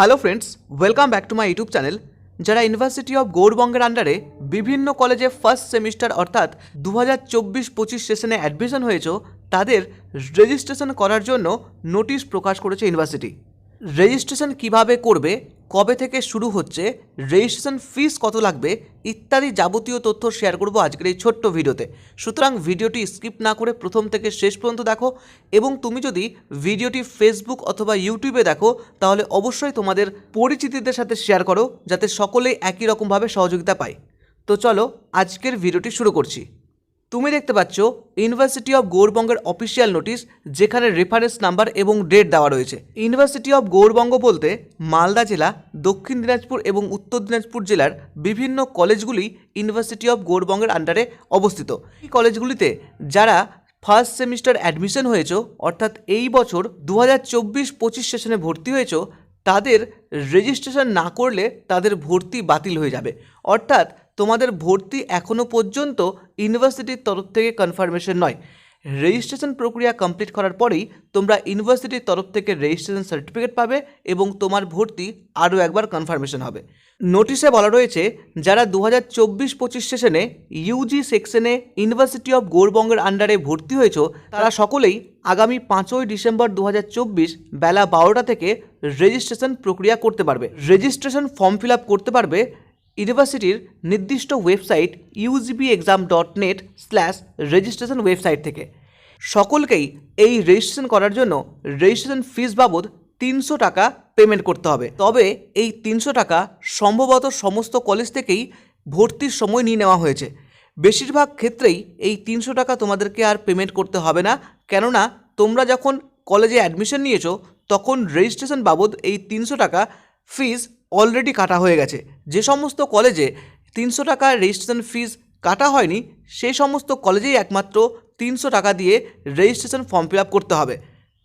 Hello friends, welcome back to my YouTube channel. যারা university of গৌড়বঙ্গের আন্ডারে বিভিন্ন কলেজে ফার্স্ট সেমিস্টার অর্থাৎ 2024-25 সেশনে অ্যাডমিশন হয়েছে, তাদের রেজিস্ট্রেশন করার জন্য নোটিশ প্রকাশ করেছে ইউনিভার্সিটি। রেজিস্ট্রেশন কিভাবে করবে, কবে থেকে শুরু হচ্ছে, রেজিস্ট্রেশন ফিস কত লাগবে ইত্যাদি যাবতীয় তথ্য শেয়ার করব আজকের এই ছোট্ট ভিডিওতে। সুতরাং ভিডিওটি স্কিপ না করে প্রথম থেকে শেষ পর্যন্ত দেখো, এবং তুমি যদি ভিডিওটি ফেসবুক অথবা ইউটিউবে দেখো তাহলে অবশ্যই তোমাদের পরিচিতদের সাথে শেয়ার করো, যাতে সকলেই একই রকমভাবে সহযোগিতা পায়। তো চলো আজকের ভিডিওটি শুরু করছি। তুমি দেখতে পাচ্ছ ইউনিভার্সিটি অফ গৌড়বঙ্গের অফিসিয়াল নোটিশ, যেখানে রেফারেন্স নাম্বার এবং ডেট দেওয়া রয়েছে। ইউনিভার্সিটি অফ গৌড়বঙ্গ বলতে মালদা জেলা, দক্ষিণ দিনাজপুর এবং উত্তর দিনাজপুর জেলার বিভিন্ন কলেজগুলি ইউনিভার্সিটি অফ গৌড়বঙ্গের আন্ডারে অবস্থিত। এই কলেজগুলিতে যারা ফার্স্ট সেমিস্টার অ্যাডমিশন হয়েছে অর্থাৎ এই বছর 2024-25 সেশনে ভর্তি হয়েছে, তাদের রেজিস্ট্রেশন না করলে তাদের ভর্তি বাতিল হয়ে যাবে। অর্থাৎ তোমাদের ভর্তি এখনও পর্যন্ত ইউনিভার্সিটির তরফ থেকে কনফার্মেশন নয়। রেজিস্ট্রেশন প্রক্রিয়া কমপ্লিট করার পরেই তোমরা ইউনিভার্সিটির তরফ থেকে রেজিস্ট্রেশন সার্টিফিকেট পাবে এবং তোমার ভর্তি আরও একবার কনফার্মেশন হবে। নোটিশে বলা রয়েছে, যারা 2024-25 সেশনে ইউজি সেকশনে ইউনিভার্সিটি অফ গৌড়বঙ্গের আন্ডারে ভর্তি হয়েছে, তারা সকলেই আগামী 5ই ডিসেম্বর 2024 বেলা 12টা থেকে রেজিস্ট্রেশন প্রক্রিয়া করতে পারবে। রেজিস্ট্রেশন ফর্ম ফিল আপ করতে পারবে ইউনিভার্সিটির নির্দিষ্ট ওয়েবসাইট ugb.exam.net/registration ওয়েবসাইট থেকে। সকলকেই এই রেজিস্ট্রেশন করার জন্য রেজিস্ট্রেশন ফিস বাবদ 300 টাকা পেমেন্ট করতে হবে। তবে এই 300 টাকা সম্ভবত সমস্ত কলেজ থেকেই ভর্তির সময় নিয়ে নেওয়া হয়েছে। বেশিরভাগ ক্ষেত্রেই এই 300 টাকা তোমাদেরকে আর পেমেন্ট করতে হবে না, কেননা তোমরা যখন কলেজে অ্যাডমিশন নিয়েছো তখন রেজিস্ট্রেশন বাবদ এই 300 টাকা ফিস অলরেডি কাটা হয়ে গেছে। যে সমস্ত কলেজে 300 টাকা রেজিস্ট্রেশন ফিস কাটা হয়নি, সেই সমস্ত কলেজেই একমাত্র 300 টাকা দিয়ে রেজিস্ট্রেশন ফর্ম ফিল আপ করতে হবে।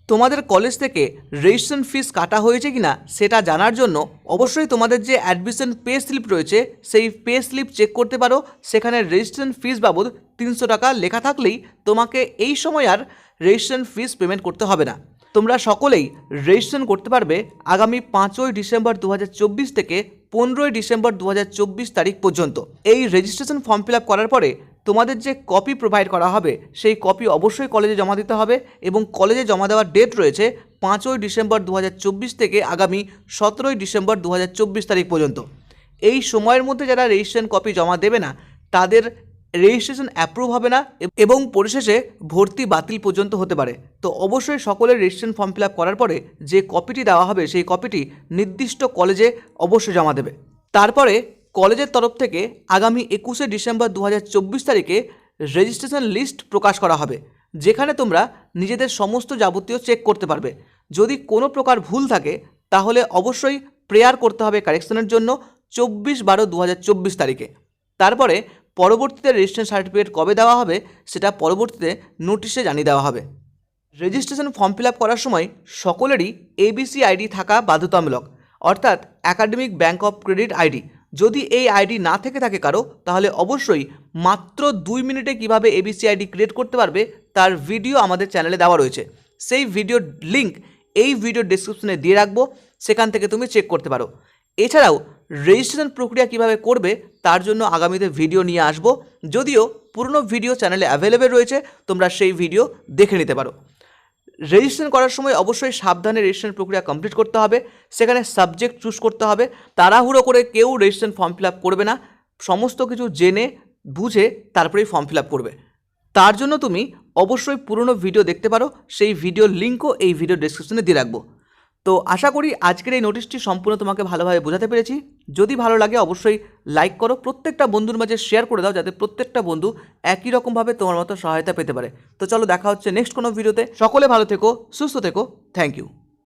তোমাদের কলেজ থেকে রেজিস্ট্রেশন ফিস কাটা হয়েছে কি না সেটা জানার জন্য অবশ্যই তোমাদের যে অ্যাডমিশন পে স্লিপ রয়েছে সেই পে স্লিপ চেক করতে পারো। সেখানে রেজিস্ট্রেশন ফিস বাবদ 300 টাকা লেখা থাকলেই তোমাকে এই সময় আর রেজিস্ট্রেশন ফিস পেমেন্ট করতে হবে না। তোমরা সকলেই রেজিস্ট্রেশন করতে পারবে আগামী 5ই ডিসেম্বর 2024 থেকে 15ই ডিসেম্বর 2024 তারিখ পর্যন্ত। এই রেজিস্ট্রেশন ফর্ম ফিল আপ করার পরে তোমাদের যে কপি প্রোভাইড করা হবে সেই কপি অবশ্যই কলেজে জমা দিতে হবে, এবং কলেজে জমা দেওয়ার ডেট রয়েছে 5ই ডিসেম্বর 2024 থেকে আগামী 17ই ডিসেম্বর 2024 তারিখ পর্যন্ত। এই সময়ের মধ্যে যারা রেজিস্ট্রেশন কপি জমা দেবে না তাদের রেজিস্ট্রেশন অ্যাপ্রুভ হবে না এবং পরিশেষে ভর্তি বাতিল পর্যন্ত হতে পারে। তো অবশ্যই সকলের রেজিস্ট্রেশন ফর্ম ফিল আপ করার পরে যে কপিটি দেওয়া হবে সেই কপিটি নির্দিষ্ট কলেজে অবশ্যই জমা দেবে। তারপরে কলেজের তরফ থেকে আগামী 21শে ডিসেম্বর 2024 তারিখে রেজিস্ট্রেশন লিস্ট প্রকাশ করা হবে, যেখানে তোমরা নিজেদের সমস্ত যাবতীয় চেক করতে পারবে। যদি কোনো প্রকার ভুল থাকে তাহলে অবশ্যই প্রেয়ার করতে হবে কারেকশনের জন্য 24/12/2024 তারিখে। তারপরে পরবর্তীতে রেজিস্ট্রেশন সার্টিফিকেট কবে দেওয়া হবে সেটা পরবর্তীতে নোটিশে জানিয়ে দেওয়া হবে। রেজিস্ট্রেশন ফর্ম ফিল আপ করার সময় সকলেরই এবিসি আইডি থাকা বাধ্যতামূলক, অর্থাৎ academic bank of credit ID. যদি এই আইডি না থেকে থাকে কারো, তাহলে অবশ্যই মাত্র 2 মিনিটে কিভাবে এবিসি আইডি ক্রিয়েট করতে পারবে তার ভিডিও আমাদের চ্যানেলে দেওয়া রয়েছে। সেই ভিডিওর লিঙ্ক এই ভিডিও ডেসক্রিপশনে দিয়ে রাখবো, সেখান থেকে তুমি চেক করতে পারো। এছাড়াও রেজিস্ট্রেশন প্রক্রিয়া কিভাবে করবে তার জন্য আগামীতে ভিডিও নিয়ে আসবো, যদিও পুরনো ভিডিও চ্যানেলে অ্যাভেলেবেল রয়েছে, তোমরা সেই ভিডিও দেখে নিতে পারো। রেজিস্ট্রেশন করার সময় অবশ্যই সাবধানে রেজিস্ট্রেশন প্রক্রিয়া কমপ্লিট করতে হবে। সেখানে সাবজেক্ট চুজ করতে হবে। তাড়াহুড়ো করে কেউ রেজিস্ট্রেশন ফর্ম ফিল আপ করবে না, সমস্ত কিছু জেনে বুঝে তারপরেই ফর্ম ফিল আপ করবে। তার জন্য তুমি অবশ্যই পুরনো ভিডিও দেখতে পারো, সেই ভিডিওর লিঙ্কও এই ভিডিও ডেসক্রিপশনে দিয়ে রাখবো। তো আশা করি আজকের এই নোটিশটি সম্পূর্ণ তোমাকে ভালোভাবে বোঝাতে পেরেছি। যদি ভালো লাগে অবশ্যই লাইক করো, প্রত্যেকটা বন্ধুর মাঝে শেয়ার করে দাও, যাতে প্রত্যেকটা বন্ধু একই রকমভাবে তোমার মতো সহায়তা পেতে পারে। তো চলো দেখা হচ্ছে নেক্সট কোনো ভিডিওতে। সকলে ভালো থেকো, সুস্থ থেকো। Thank you.